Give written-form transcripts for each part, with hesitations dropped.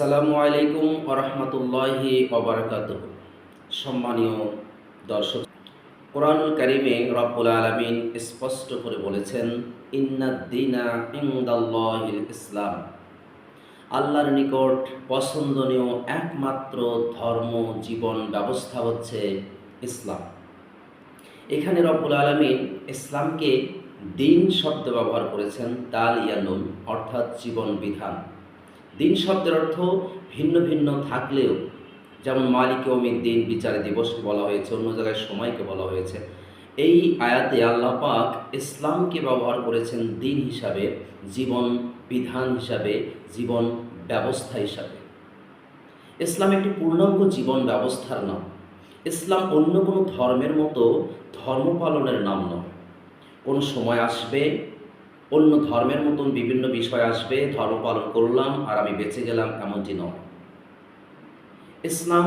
আসসালামু আলাইকুম ওয়া রাহমাতুল্লাহি ওয়া বারাকাতুহু। সম্মানীয় দর্শক, কোরআনুল কারীমে রব্বুল আলামিন স্পষ্ট করে বলেছেন, ইন্নাদ-দীনা ইনদাল্লাহিল ইসলাম। আল্লাহর নিকট পছন্দনীয় একমাত্র ধর্ম জীবন ব্যবস্থা হচ্ছে ইসলাম। এখানে রব্বুল আলামিন ইসলামকে দিন শব্দ ব্যবহার করেছেন, দাল ইয়া নুন, অর্থাৎ জীবন বিধান। দিন শব্দের অর্থ ভিন্ন ভিন্ন থাকলেও, যেমন মালিক ইয়াউমিদ্দিন বিচার দিবসকে বলা হয়েছে, অন্য জায়গায় সময়কে বলা হয়েছে। এই আয়াতে আল্লাহ পাক ইসলামকে ব্যবহার করেছেন দিন হিসাবে, জীবন বিধান হিসাবে, জীবন ব্যবস্থা হিসাবে। ইসলাম একটি পূর্ণাঙ্গ জীবন ব্যবস্থার নাম। ইসলাম অন্য কোনো ধর্মের মতো ধর্ম পালনের নাম নয়। কোনো সময় আসবে, অন্য ধর্মের মতন বিভিন্ন বিষয় আসবে, ধর্ম পালন করলাম আর আমি বেঁচে গেলাম, এমনটি নয়। ইসলাম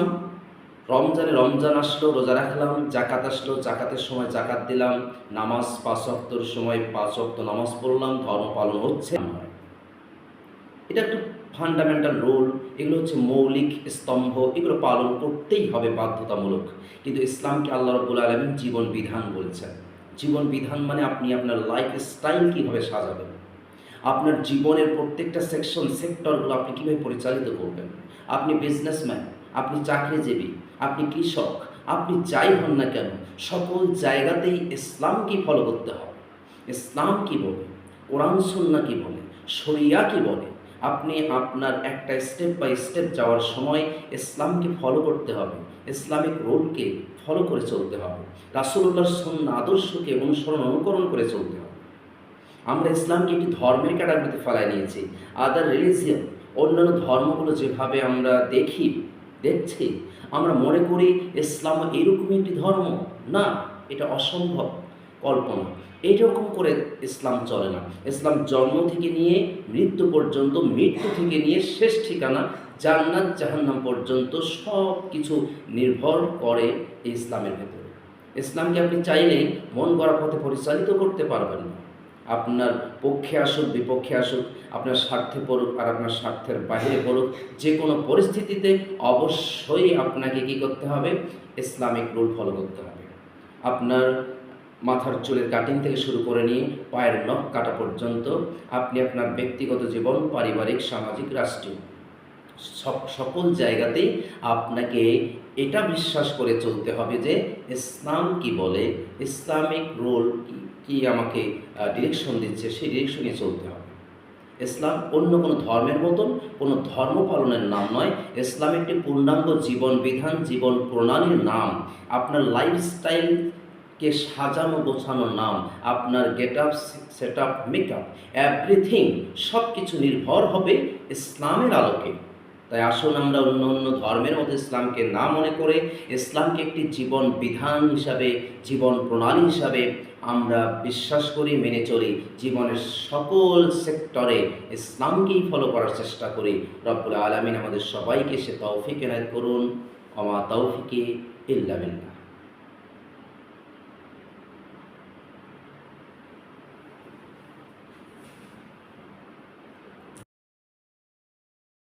রমজানে রমজান আসলো, রোজা রাখলাম, জাকাত আসলো, জাকাতের সময় জাকাত দিলাম, নামাজ ৫ ওয়াক্তর সময় ৫ ওয়াক্ত নামাজ পড়লাম, ধর্ম পালন হচ্ছে নয়। এটা একটু ফান্ডামেন্টাল রুল, এগুলো হচ্ছে মৌলিক স্তম্ভ, এগুলো পালন করতেই হবে বাধ্যতামূলক। কিন্তু ইসলামকে আল্লাহ রাব্বুল আলামিন জীবন বিধান বলেছেন। জীবন বিধান মানে আপনি আপনার লাইফ স্টাইল কীভাবে সাজাবেন, আপনার জীবনের প্রত্যেকটা সেক্টরগুলো আপনি কীভাবে পরিচালিত করবেন। আপনি বিজনেসম্যান, আপনি চাকরিজীবী, আপনি কৃষক, আপনি যাই হন না কেন, সকল জায়গাতেই ইসলামকে ফলো করতে হবে। ইসলাম কী বলে, কোরআন সুন্নাহ কী বলে, শরিয়া কী বলে, আপনি আপনার একটা স্টেপ বাই স্টেপ যাওয়ার সময় ইসলামকে ফলো করতে হবে, ইসলামিক রুলকে ফলো করে চলতে হবে, রাসূলুল্লাহর সুন্নাহ আদর্শকে অনুকরণ করে চলতে হবে। আমরা ইসলামকে একটি ধর্মের ক্যাটাগরিতে ফেলায় নিয়েছি। আদার রিলিজিয়ন, অন্যান্য ধর্মগুলো যেভাবে আমরা দেখছি, আমরা মনে করি ইসলাম এরকমই একটি ধর্ম। না, এটা অসম্ভব কল্পনা। এইরকম করে ইসলাম চলে না। ইসলাম জন্ম থেকে নিয়ে মৃত্যু পর্যন্ত, মৃত্যু থেকে নিয়ে শেষ ঠিকানা জান্নাত জাহান্নাম পর্যন্ত সব কিছু নির্ভর করে এই ইসলামের ভেতরে। ইসলামকে আপনি চাইলেই মন গড়া পথে পরিচালিত করতে পারবেন না। আপনার পক্ষে আসুক বিপক্ষে আসুক, আপনার স্বার্থে পড়ুক আর আপনার স্বার্থের বাইরে পড়ুক, যে কোনো পরিস্থিতিতে অবশ্যই আপনাকে কী করতে হবে, ইসলামিক রুল ফলো করতে হবে। আপনার মাথার চুলের কাটিং থেকে শুরু করে নিয়ে পায়ের নখ কাটা পর্যন্ত আপনি আপনার ব্যক্তিগত জীবন, পারিবারিক, সামাজিক, রাষ্ট্রীয় সকল জায়গাতেই আপনাকে এটা বিশ্বাস করে চলতে হবে যে ইসলাম কি বলে, ইসলামিক রুল কি আমাকে ডিরেকশন দিচ্ছে, সেই ডিরেকশনে চলতে হবে। ইসলাম অন্য কোনো ধর্মের মতন কোনো ধর্ম পালনের নাম নয়। ইসলাম একটি পূর্ণাঙ্গ জীবন বিধান, জীবন প্রণালীর নাম। আপনার লাইফস্টাইলকে সাজানো গোছানোর নাম, আপনার get up, set up, makeup, everything সব কিছু নির্ভর হবে ইসলামের আলোকে। তাই আসুন আমরা অন্য ধর্মের মধ্যে ইসলামকে না মনে করে ইসলামকে একটি জীবন বিধান হিসাবে, জীবন প্রণালী হিসাবে আমরা বিশ্বাস করি, মেনে চলি। জীবনের সকল সেক্টরে ইসলামকেই ফলো করার চেষ্টা করি। রব্বুল আলামিন আমাদের সবাইকে সে তৌফিক এনায়েত করুন। ওয়া মা তৌফিকি ইল্লা বিল্লাহ।